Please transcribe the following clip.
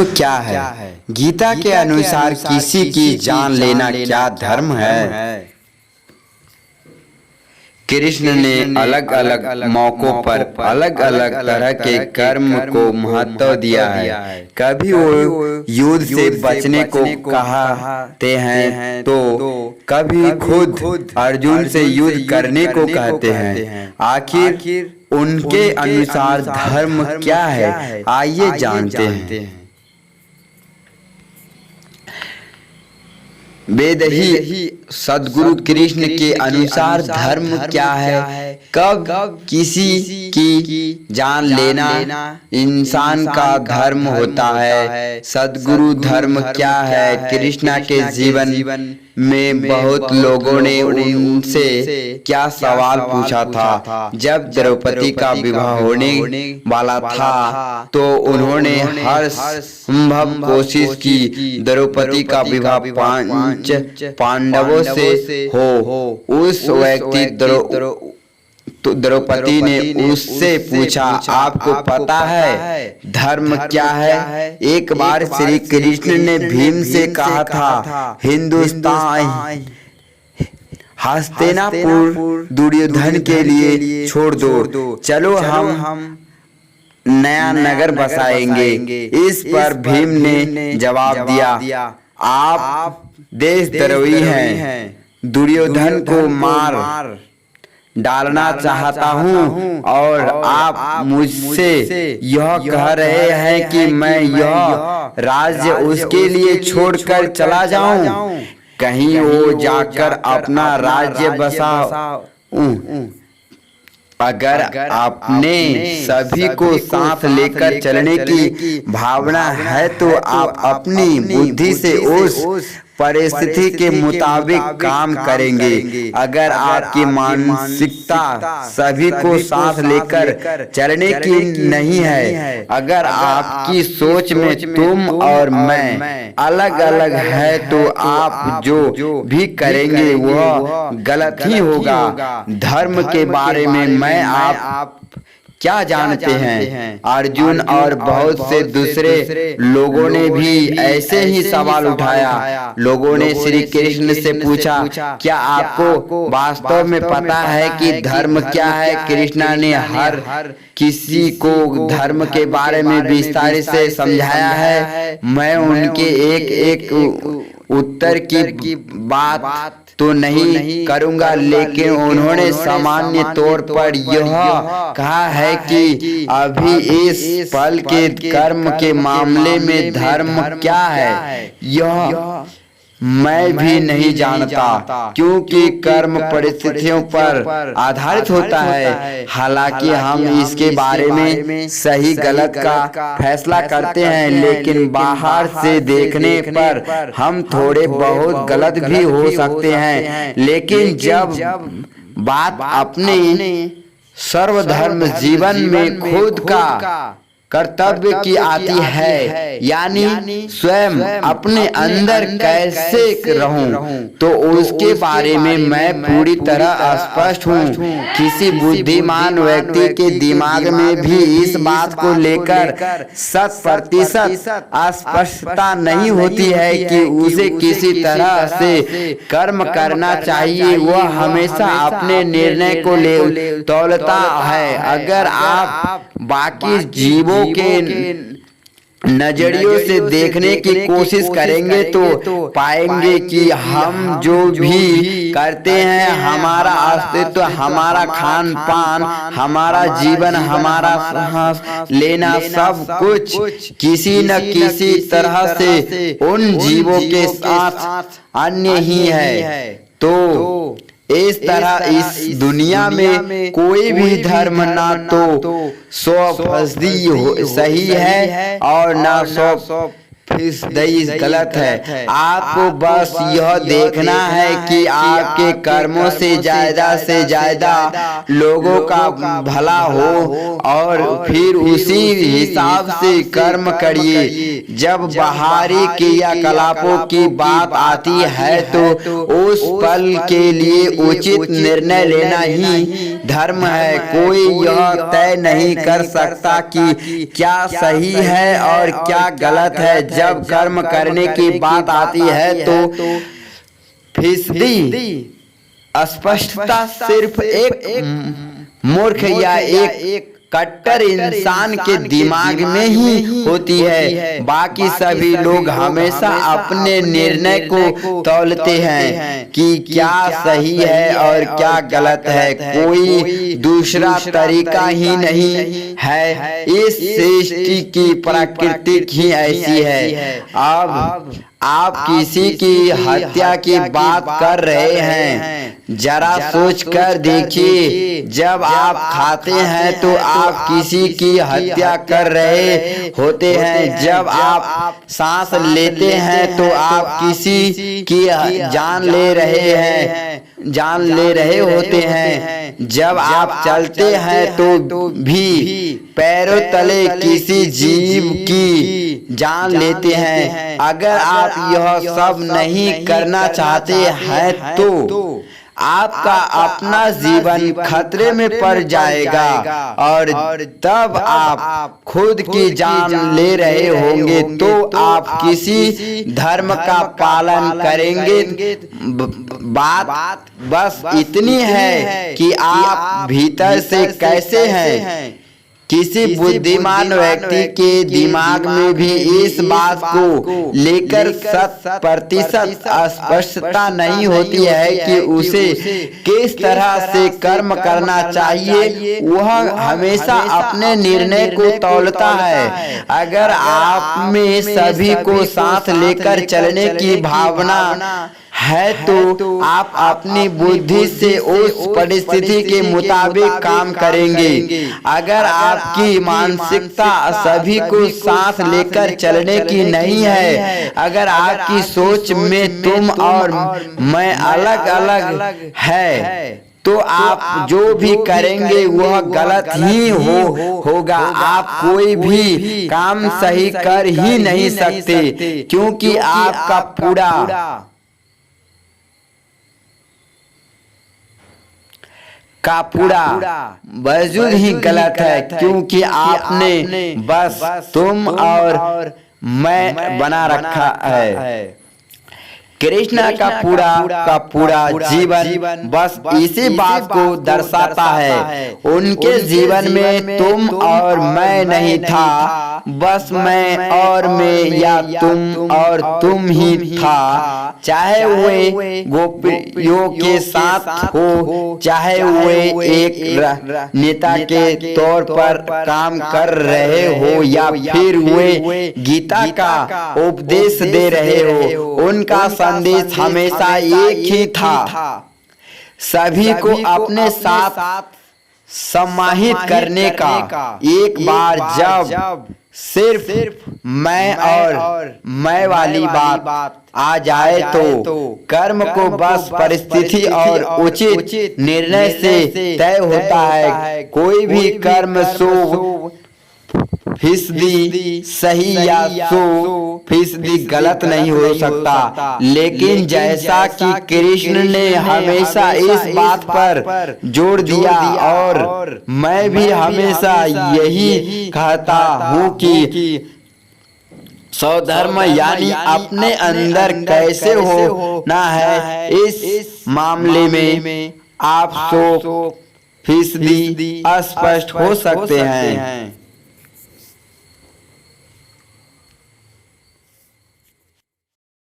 क्या है? गीता के अनुसार किसी की जान लेना क्या धर्म है? कृष्ण ने अलग अलग मौकों पर अलग अलग तरह के कर्म को महत्व दिया है। कभी वो युद्ध से बचने को कहते हैं तो कभी खुद अर्जुन से युद्ध करने को कहते हैं। आखिर उनके अनुसार धर्म क्या है? आइए जानते हैं। वेद ही सद्गुरु कृष्ण के अनुसार धर्म क्या है? कब किसी की जान लेना इंसान का धर्म होता है? सद्गुरु धर्म क्या है? कृष्णा के जीवन में बहुत लोगों ने उनसे क्या सवाल पूछा था। जब द्रौपदी का विवाह होने वाला था तो उन्होंने हर संभव कोशिश की द्रौपदी का विवाह पांडवों से हो। उस व्यक्ति द्रौपदी ने उससे पूछा, आपको पता है धर्म क्या है? एक बार श्री कृष्ण ने भीम से कहा था, हिंदुस्तान हस्तिनापुर दुर्योधन के लिए छोड़ दो, चलो हम नया नगर बसाएंगे। इस पर भीम ने जवाब दिया, आप देशद्रोही हैं, दुर्योधन को मार डालना चाहता हूँ और आप मुझसे यह कह रहे हैं कि मैं यह राज्य उसके लिए छोड़कर चला जाऊं, कहीं वो जाकर अपना राज्य बसाऊं। अगर आपने सभी को साथ लेकर चलने की भावना है तो आप अपनी बुद्धि से उस परिस्थिति के मुताबिक काम करेंगे। अगर आपकी मानसिकता सभी को साथ लेकर चलने की नहीं है, अगर आपकी सोच में तुम और मैं अलग अलग है तो आप जो भी करेंगे वह गलत ही होगा। धर्म के बारे में मैं आप क्या जानते हैं? अर्जुन और बहुत से दूसरे लोगों ने भी ऐसे ही सवाल उठाया। लोगों ने श्री कृष्ण से पूछा, क्या आपको वास्तव में पता है कि धर्म क्या है? कृष्णा ने हर किसी को धर्म के बारे में विस्तार से समझाया है। मैं उनके एक एक उत्तर की बात तो नहीं करूंगा, लेकिन उन्होंने सामान्य तौर पर यह कहा है कि अभी इस पल के कर्म के मामले में धर्म क्या है यह मैं भी नहीं जानता, क्योंकि कर्म परिस्थितियों पर आधारित होता है। हालांकि हम इसके बारे में सही गलत का फैसला करते हैं, लेकिन बाहर से देखने पर हम थोड़े बहुत गलत भी हो सकते हैं। लेकिन जब बात अपने सर्वधर्म जीवन में खुद का कर्तव्य की आती है, यानी स्वयं अपने अंदर कैसे रहूं, तो उसके बारे में मैं पूरी तरह स्पष्ट हूं। किसी बुद्धिमान व्यक्ति के दिमाग में भी इस बात को लेकर 100% स्पष्टता नहीं होती है कि उसे किसी तरह से कर्म करना चाहिए। वह हमेशा अपने निर्णय को तौलता है। अगर आप बाकी जीवों के नजरियों से देखने की कोशिश करेंगे तो पाएंगे कि हम जो भी करते हैं, हमारा अस्तित्व, हमारा खान पान, हमारा जीवन, हमारा सांस लेना, सब कुछ किसी न किसी तरह से उन जीवों के साथ अन्य ही है। तो इस तरह इस दुनिया में कोई भी धर्म ना तो 100% सही है और ना 100% फीसदी गलत है। आपको बस यह देखना है कि आपके कर्मों से ज्यादा लोगों का भला हो और फिर उसी हिसाब से कर्म करिए। जब बाहरी क्रियाकलापों की बात आती है तो उस पल के लिए उचित निर्णय लेना ही धर्म है। कोई यह तय नहीं कर सकता कि क्या सही है और क्या गलत है। जब कर्म करने की बात आती है तो फीसदी स्पष्टता सिर्फ एक मूर्ख या एक कट्टर इंसान के दिमाग में ही होती है। बाकी सभी लोग हमेशा अपने निर्णय को तौलते हैं कि क्या सही है और क्या गलत है। कोई दूसरा तरीका ही नहीं है। इस सृष्टि की प्रकृति ही ऐसी है। अब आप किसी की हत्या की बात कर रहे हैं, जरा सोच कर देखिए। जब आप खाते हैं तो आप किसी की हत्या कर रहे होते हैं। जब आप सांस लेते हैं तो आप किसी की जान ले रहे होते हैं। जब आप चलते हैं तो भी पैरों तले किसी जीव की जान लेते हैं। अगर आप यह सब नहीं करना चाहते हैं तो आपका अपना जीवन खतरे में पड़ जाएगा और तब आप खुद की जान ले रहे होंगे तो आप किसी धर्म का पालन करेंगे। बात बस इतनी है कि आप भीतर से कैसे हैं। किसी बुद्धिमान व्यक्ति के दिमाग में भी इस बात को लेकर 100% स्पष्टता नहीं होती है कि उसे किस तरह से कर्म करना चाहिए। वह हमेशा अपने निर्णय को तौलता है। अगर आप में सभी को साथ लेकर चलने की भावना है तो आप अपनी बुद्धि से उस परिस्थिति के मुताबिक काम करेंगे। अगर आपकी मानसिकता सभी को साथ लेकर चलने की नहीं है, अगर आपकी सोच में तुम और मैं अलग अलग है तो आप जो भी करेंगे वह गलत ही होगा। आप कोई भी काम सही कर ही नहीं सकते क्योंकि आपका पूरा वजूद ही गलत है क्योंकि आपने बस तुम और मैं बना रखा है। कृष्ण का पूरा जीवन बस इसी बात को दर्शाता है। उनके जीवन में तुम और मैं नहीं था, बस मैं और मैं या तुम और तुम ही था। चाहे वे गोपियों के साथ हो, चाहे वे एक नेता के तौर पर काम कर रहे हो या फिर वे गीता का उपदेश दे रहे हो, उनका संदेश हमेशा एक ही था। सभी को अपने साथ समाहित करने का। एक बार जब सिर्फ मैं और मैं वाली बात आ जाए तो कर्म को बस परिस्थिति और उचित निर्णय से तय होता है। कोई भी कर्म 100% सही या 100% गलत नहीं हो सकता। लेकिन जैसा कि कृष्ण ने हमेशा इस बात पर जोर दिया और मैं भी हमेशा यही कहता हूँ कि स्वधर्म यानी अपने अंदर कैसे होना है, इस मामले में आप 100% स्पष्ट हो सकते हैं।